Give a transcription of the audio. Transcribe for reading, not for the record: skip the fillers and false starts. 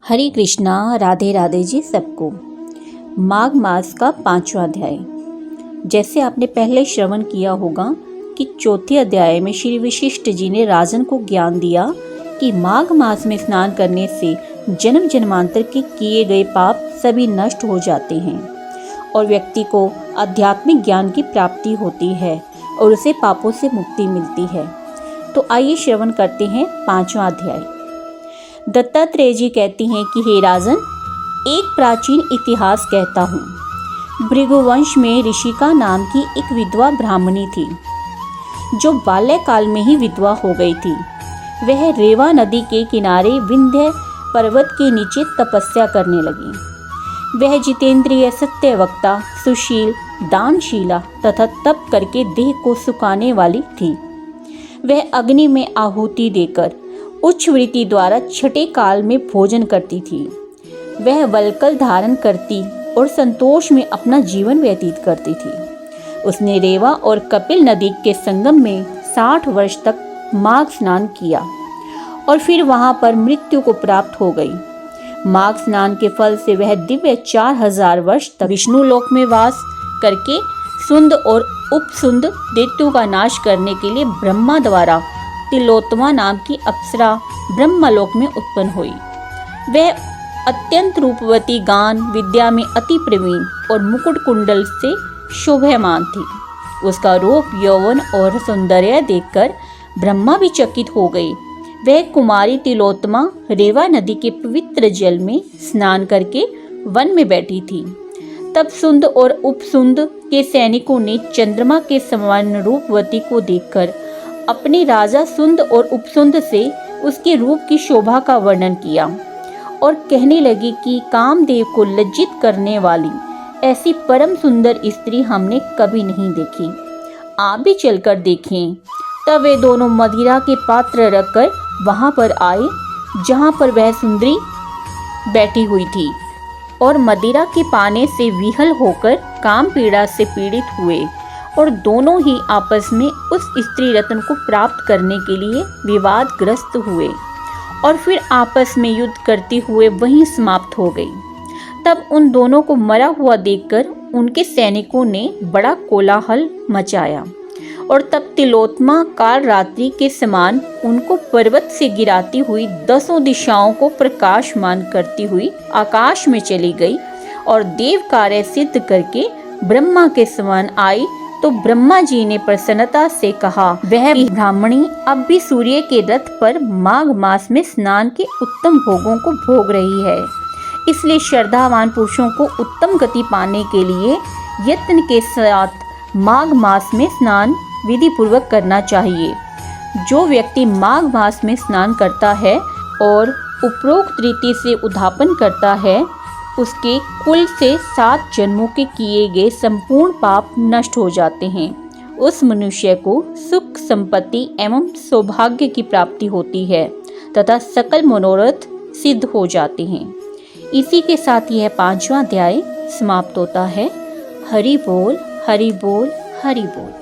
हरे कृष्णा, राधे राधे जी सबको। माघ मास का 5वां अध्याय। जैसे आपने पहले श्रवण किया होगा कि चौथे अध्याय में श्री वशिष्ठ जी ने राजन को ज्ञान दिया कि माघ मास में स्नान करने से जन्म जन्मांतर के किए गए पाप सभी नष्ट हो जाते हैं और व्यक्ति को आध्यात्मिक ज्ञान की प्राप्ति होती है और उसे पापों से मुक्ति मिलती है। तो आइए श्रवण करते हैं 5वां अध्याय। दत्तात्रेय जी कहती हैं कि हे राजन, एक प्राचीन इतिहास कहता हूँ। भृगुवंश में ऋषिका नाम की एक विधवा ब्राह्मणी थी जो बाल्यकाल में ही विधवा हो गई थी। वह रेवा नदी के किनारे विंध्य पर्वत के नीचे तपस्या करने लगी। वह जितेंद्रिय, सत्यवक्ता, सुशील, दानशीला तथा तप करके देह को सुखाने वाली थी। वह अग्नि में आहुति देकर उच्च वृत्ति द्वारा छठे काल में भोजन करती थी। वह वल्कल धारण करती और संतोष में अपना जीवन व्यतीत करती थी। उसने रेवा और कपिल नदी के संगम में 60 वर्ष तक माघ स्नान किया और फिर वहां पर मृत्यु को प्राप्त हो गई। माघ स्नान के फल से वह दिव्य 4000 वर्ष तक विष्णु लोक में वास करके सुंद और उपसुंद दैत्यों का नाश करने के लिए ब्रह्मा द्वारा तिलोत्तमा नाम की अप्सरा ब्रह्मलोक में उत्पन्न हुई। वह अत्यंत रूपवती, गान विद्या में अति प्रवीण और मुकुट कुंडल से शोभयमान थी। उसका रूप, यौवन और सौंदर्य देखकर ब्रह्मा भी चकित हो गई। वह कुमारी तिलोत्तमा रेवा नदी के पवित्र जल में स्नान करके वन में बैठी थी। तब सुंद और उपसुंद के सैनिकों ने चंद्रमा के समान रूपवती को देखकर अपने राजा सुंद और उपसुंद से उसके रूप की शोभा का वर्णन किया और कहने लगी कि कामदेव को लज्जित करने वाली ऐसी परम सुंदर स्त्री हमने कभी नहीं देखी। आप भी चलकर देखें। तब वे दोनों मदिरा के पात्र रखकर वहां पर आए जहां पर वह सुंदरी बैठी हुई थी और मदिरा के पाने से विहल होकर काम पीड़ा से पीड़ित हुए और दोनों ही आपस में उस स्त्री रत्न को प्राप्त करने के लिए विवादग्रस्त हुए और फिर आपस में युद्ध करते हुए वहीं समाप्त हो गई। तब उन दोनों को मरा हुआ देखकर उनके सैनिकों ने बड़ा कोलाहल मचाया और तब तिलोत्तमा काल रात्रि के समान उनको पर्वत से गिराती हुई 10 दिशाओं को प्रकाशमान करती हुई आकाश में चली गई और देव कार्य सिद्ध करके ब्रह्मा के समान आई। तो ब्रह्मा जी ने प्रसन्नता से कहा, वह ब्राह्मणी अब भी सूर्य के रथ पर माघ मास में स्नान के उत्तम भोगों को भोग रही है। इसलिए श्रद्धावान पुरुषों को उत्तम गति पाने के लिए यत्न के साथ माघ मास में स्नान विधि पूर्वक करना चाहिए। जो व्यक्ति माघ मास में स्नान करता है और उपरोक्त रीति से उद्यापन करता है, उसके कुल से 7 जन्मों के किए गए संपूर्ण पाप नष्ट हो जाते हैं। उस मनुष्य को सुख, संपत्ति एवं सौभाग्य की प्राप्ति होती है तथा सकल मनोरथ सिद्ध हो जाते हैं। इसी के साथ यह 5वां अध्याय समाप्त होता है। हरि बोल, हरि बोल, हरि बोल।